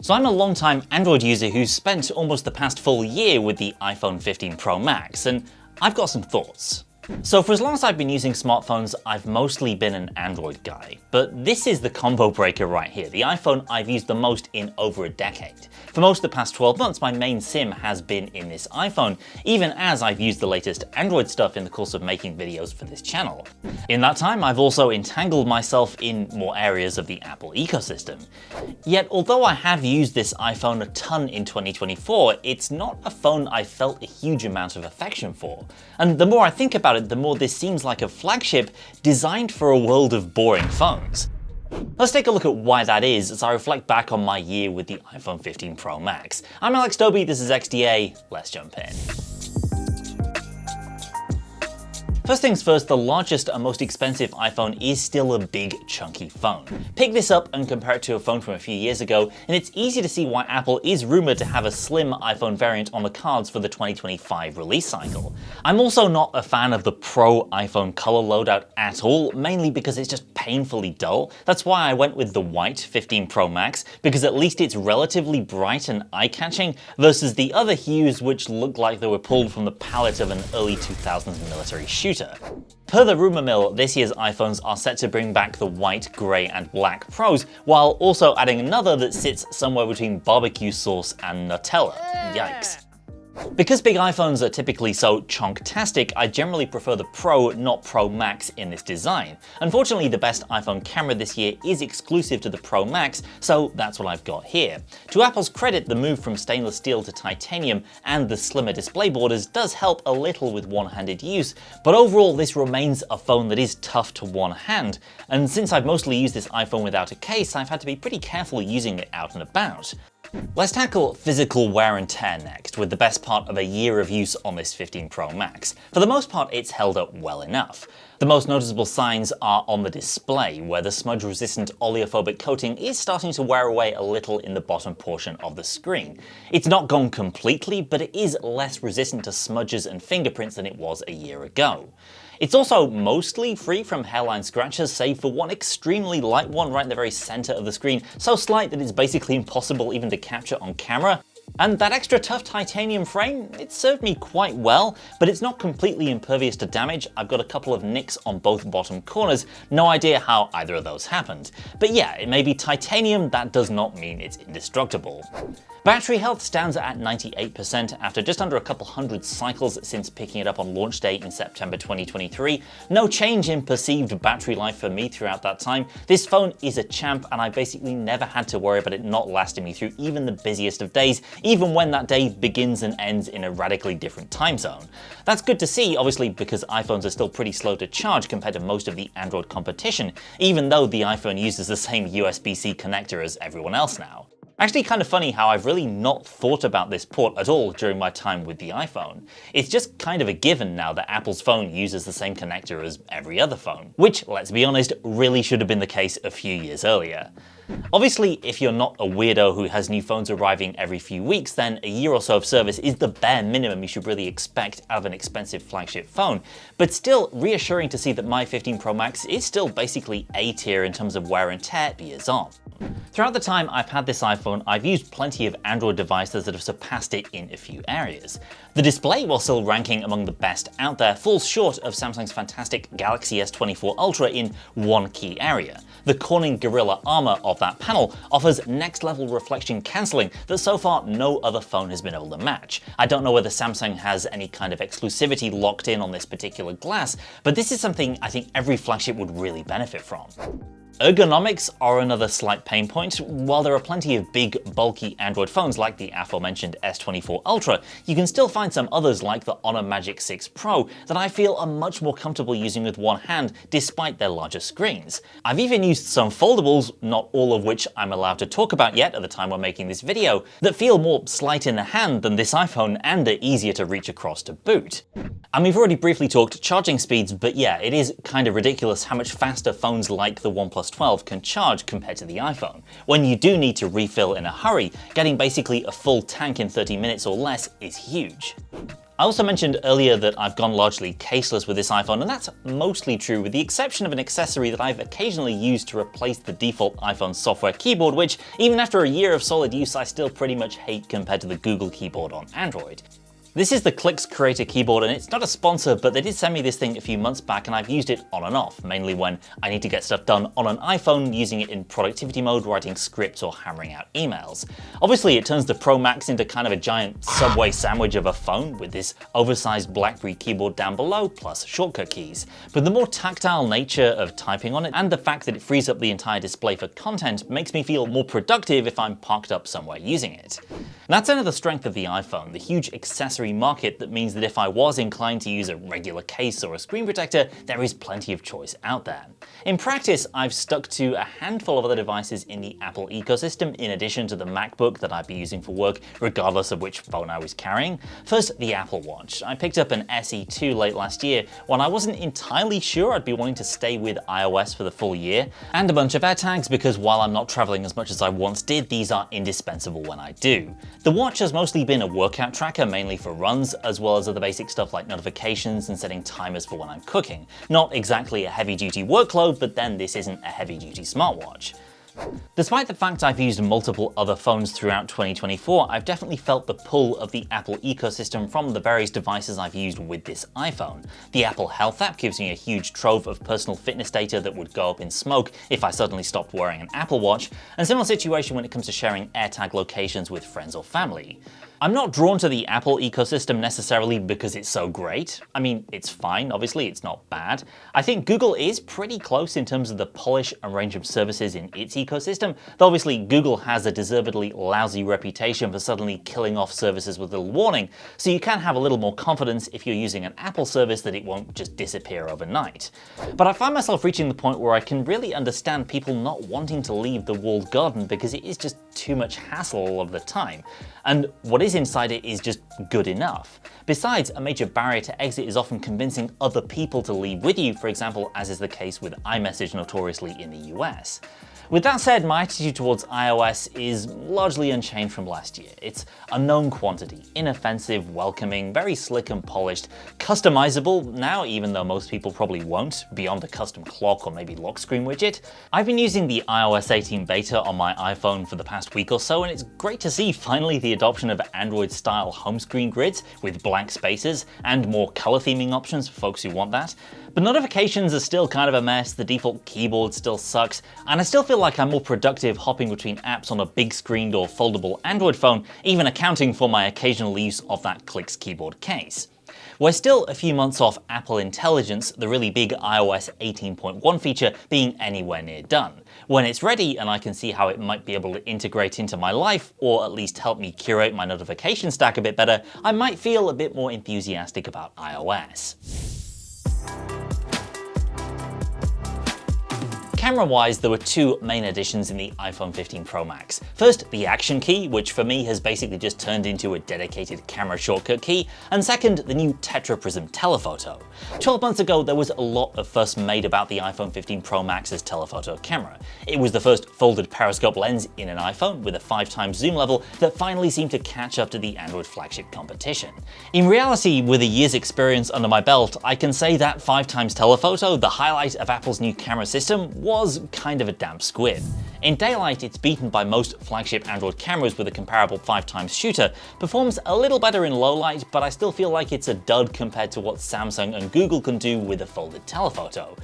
So I'm a long-time Android user who's spent almost the past full year with the iPhone 15 Pro Max, and I've got some thoughts. So for as long as I've been using smartphones, I've mostly been an Android guy. But this is the combo breaker right here, the iPhone I've used the most in over a decade. For most of the past 12 months, my main SIM has been in this iPhone, even as I've used the latest Android stuff in the course of making videos for this channel. In that time, I've also entangled myself in more areas of the Apple ecosystem. Yet, although I have used this iPhone a ton in 2024, it's not a phone I felt a huge amount of affection for. And the more I think about it, the more this seems like a flagship designed for a world of boring phones. Let's take a look at why that is as I reflect back on my year with the iPhone 15 Pro Max. I'm Alex Dobie, this is XDA, let's jump in. First things first, the largest and most expensive iPhone is still a big, chunky phone. Pick this up and compare it to a phone from a few years ago, and it's easy to see why Apple is rumored to have a slim iPhone variant on the cards for the 2025 release cycle. I'm also not a fan of the Pro iPhone color loadout at all, mainly because it's just painfully dull. That's why I went with the white 15 Pro Max, because at least it's relatively bright and eye-catching, versus the other hues which look like they were pulled from the palette of an early 2000s military shooter. Per the rumor mill, this year's iPhones are set to bring back the white, grey and black Pros, while also adding another that sits somewhere between barbecue sauce and Nutella. Yikes. Because big iPhones are typically so chonk-tastic, I generally prefer the Pro, not Pro Max in this design. Unfortunately, the best iPhone camera this year is exclusive to the Pro Max, so that's what I've got here. To Apple's credit, the move from stainless steel to titanium and the slimmer display borders does help a little with one-handed use, but overall this remains a phone that is tough to one-hand, and since I've mostly used this iPhone without a case, I've had to be pretty careful using it out and about. Let's tackle physical wear and tear next, with the best part of a year of use on this 15 Pro Max. For the most part, it's held up well enough. The most noticeable signs are on the display, where the smudge-resistant oleophobic coating is starting to wear away a little in the bottom portion of the screen. It's not gone completely, but it is less resistant to smudges and fingerprints than it was a year ago. It's also mostly free from hairline scratches, save for one extremely light one right in the very center of the screen, so slight that it's basically impossible even to capture on camera. And that extra tough titanium frame, it served me quite well, but it's not completely impervious to damage. I've got a couple of nicks on both bottom corners, no idea how either of those happened. But yeah, it may be titanium, that does not mean it's indestructible. Battery health stands at 98% after just under a couple hundred cycles since picking it up on launch day in September 2023. No change in perceived battery life for me throughout that time. This phone is a champ and I basically never had to worry about it not lasting me through even the busiest of days, even when that day begins and ends in a radically different time zone. That's good to see, obviously, because iPhones are still pretty slow to charge compared to most of the Android competition, even though the iPhone uses the same USB-C connector as everyone else now. Actually kind of funny how I've really not thought about this port at all during my time with the iPhone. It's just kind of a given now that Apple's phone uses the same connector as every other phone, which, let's be honest, really should have been the case a few years earlier. Obviously, if you're not a weirdo who has new phones arriving every few weeks, then a year or so of service is the bare minimum you should really expect out of an expensive flagship phone, but still reassuring to see that my 15 Pro Max is still basically A tier in terms of wear and tear years on. Throughout the time I've had this iPhone, I've used plenty of Android devices that have surpassed it in a few areas. The display, while still ranking among the best out there, falls short of Samsung's fantastic Galaxy S24 Ultra in one key area. The Corning Gorilla Armor of that panel offers next-level reflection cancelling that so far no other phone has been able to match. I don't know whether Samsung has any kind of exclusivity locked in on this particular glass, but this is something I think every flagship would really benefit from. Ergonomics are another slight pain point. While there are plenty of big, bulky Android phones like the aforementioned S24 Ultra, you can still find some others like the Honor Magic 6 Pro that I feel are much more comfortable using with one hand despite their larger screens. I've even used some foldables, not all of which I'm allowed to talk about yet at the time we're making this video, that feel more slight in the hand than this iPhone and are easier to reach across to boot. And we've already briefly talked charging speeds, but yeah, it is kind of ridiculous how much faster phones like the OnePlus 12 can charge compared to the iPhone. When you do need to refill in a hurry, getting basically a full tank in 30 minutes or less is huge. I also mentioned earlier that I've gone largely caseless with this iPhone, and that's mostly true with the exception of an accessory that I've occasionally used to replace the default iPhone software keyboard, which even after a year of solid use I still pretty much hate compared to the Google keyboard on Android. This is the Clicks Creator keyboard, and it's not a sponsor, but they did send me this thing a few months back and I've used it on and off, mainly when I need to get stuff done on an iPhone using it in productivity mode, writing scripts or hammering out emails. Obviously it turns the Pro Max into kind of a giant Subway sandwich of a phone with this oversized BlackBerry keyboard down below, plus shortcut keys. But the more tactile nature of typing on it and the fact that it frees up the entire display for content makes me feel more productive if I'm parked up somewhere using it. That's another strength of the iPhone, the huge accessory market that means that if I was inclined to use a regular case or a screen protector, there is plenty of choice out there. In practice, I've stuck to a handful of other devices in the Apple ecosystem in addition to the MacBook that I'd be using for work regardless of which phone I was carrying. First, the Apple Watch. I picked up an SE2 late last year when I wasn't entirely sure I'd be wanting to stay with iOS for the full year, and a bunch of AirTags because while I'm not traveling as much as I once did, these are indispensable when I do. The watch has mostly been a workout tracker, mainly for runs, as well as other basic stuff like notifications and setting timers for when I'm cooking. Not exactly a heavy-duty workload, but then this isn't a heavy-duty smartwatch. Despite the fact I've used multiple other phones throughout 2024, I've definitely felt the pull of the Apple ecosystem from the various devices I've used with this iPhone. The Apple Health app gives me a huge trove of personal fitness data that would go up in smoke if I suddenly stopped wearing an Apple Watch, and similar situation when it comes to sharing AirTag locations with friends or family. I'm not drawn to the Apple ecosystem necessarily because it's so great. I mean, it's fine, obviously it's not bad. I think Google is pretty close in terms of the polish and range of services in its ecosystem, though obviously Google has a deservedly lousy reputation for suddenly killing off services with little warning, so you can have a little more confidence if you're using an Apple service that it won't just disappear overnight. But I find myself reaching the point where I can really understand people not wanting to leave the walled garden because it is just too much hassle all of the time. And what is inside it is just good enough. Besides, a major barrier to exit is often convincing other people to leave with you, for example, as is the case with iMessage notoriously in the US. With that said, my attitude towards iOS is largely unchanged from last year. It's a known quantity, inoffensive, welcoming, very slick and polished, customizable now, even though most people probably won't, beyond a custom clock or maybe lock screen widget. I've been using the iOS 18 beta on my iPhone for the past week or so, and it's great to see finally the adoption of Android-style home screen grids with blank spaces and more color theming options for folks who want that. But notifications are still kind of a mess, the default keyboard still sucks, and I still feel like I'm more productive hopping between apps on a big screened or foldable Android phone, even accounting for my occasional use of that Clicks keyboard case. We're still a few months off Apple Intelligence, the really big iOS 18.1 feature being anywhere near done. When it's ready and I can see how it might be able to integrate into my life, or at least help me curate my notification stack a bit better, I might feel a bit more enthusiastic about iOS. Camera-wise, there were two main additions in the iPhone 15 Pro Max. First, the Action key, which for me has basically just turned into a dedicated camera shortcut key, and second, the new Tetra Prism telephoto. 12 months ago, there was a lot of fuss made about the iPhone 15 Pro Max's telephoto camera. It was the first folded periscope lens in an iPhone with a 5x zoom level that finally seemed to catch up to the Android flagship competition. In reality, with a year's experience under my belt, I can say that 5x telephoto, the highlight of Apple's new camera system, was kind of a damp squib. In daylight, it's beaten by most flagship Android cameras with a comparable 5x shooter, performs a little better in low light, but I still feel like it's a dud compared to what Samsung and Google can do with a folded telephoto.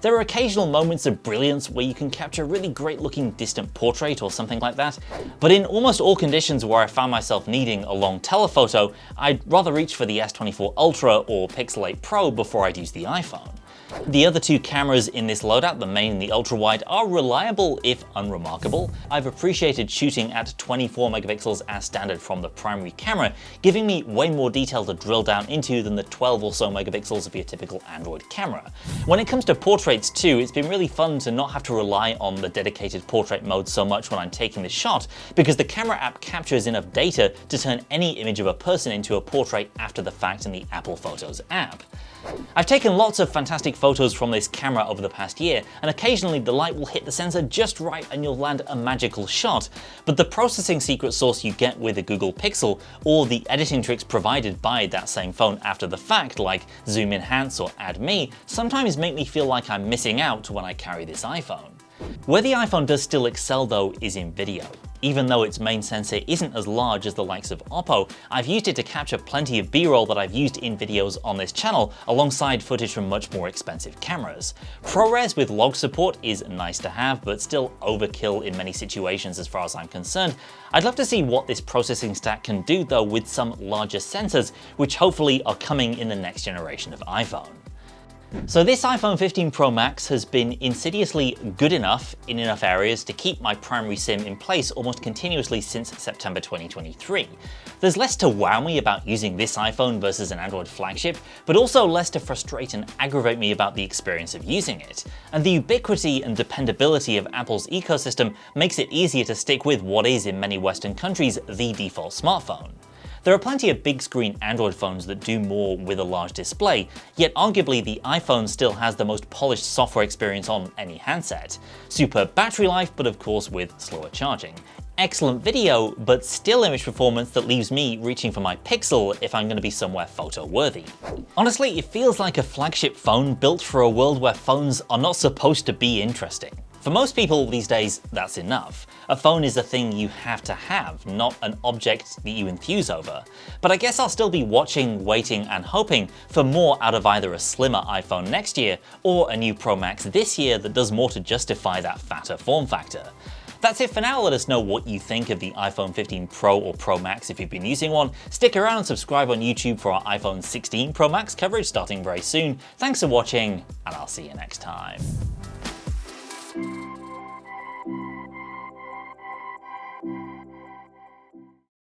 There are occasional moments of brilliance where you can capture a really great looking distant portrait or something like that, but in almost all conditions where I found myself needing a long telephoto, I'd rather reach for the S24 Ultra or Pixel 8 Pro before I'd use the iPhone. The other two cameras in this loadout, the main and the ultra wide, are reliable if unremarkable. I've appreciated shooting at 24 megapixels as standard from the primary camera, giving me way more detail to drill down into than the 12 or so megapixels of your typical Android camera. When it comes to portraits too, it's been really fun to not have to rely on the dedicated portrait mode so much when I'm taking the shot, because the camera app captures enough data to turn any image of a person into a portrait after the fact in the Apple Photos app. I've taken lots of fantastic photos from this camera over the past year, and occasionally the light will hit the sensor just right and you'll land a magical shot, but the processing secret sauce you get with a Google Pixel, or the editing tricks provided by that same phone after the fact, like zoom enhance or add me, sometimes make me feel like I'm missing out when I carry this iPhone. Where the iPhone does still excel though is in video. Even though its main sensor isn't as large as the likes of Oppo, I've used it to capture plenty of B-roll that I've used in videos on this channel, alongside footage from much more expensive cameras. ProRes with log support is nice to have, but still overkill in many situations as far as I'm concerned. I'd love to see what this processing stack can do though with some larger sensors, which hopefully are coming in the next generation of iPhone. So this iPhone 15 Pro Max has been insidiously good enough in enough areas to keep my primary SIM in place almost continuously since September 2023. There's less to wow me about using this iPhone versus an Android flagship, but also less to frustrate and aggravate me about the experience of using it. And the ubiquity and dependability of Apple's ecosystem makes it easier to stick with what is in many Western countries the default smartphone. There are plenty of big screen Android phones that do more with a large display, yet arguably the iPhone still has the most polished software experience on any handset. Superb battery life, but of course with slower charging. Excellent video, but still image performance that leaves me reaching for my Pixel if I'm going to be somewhere photo worthy. Honestly, it feels like a flagship phone built for a world where phones are not supposed to be interesting. For most people these days, that's enough. A phone is a thing you have to have, not an object that you enthuse over. But I guess I'll still be watching, waiting, and hoping for more out of either a slimmer iPhone next year or a new Pro Max this year that does more to justify that fatter form factor. That's it for now. Let us know what you think of the iPhone 15 Pro or Pro Max if you've been using one. Stick around and subscribe on YouTube for our iPhone 16 Pro Max coverage starting very soon. Thanks for watching, and I'll see you next time.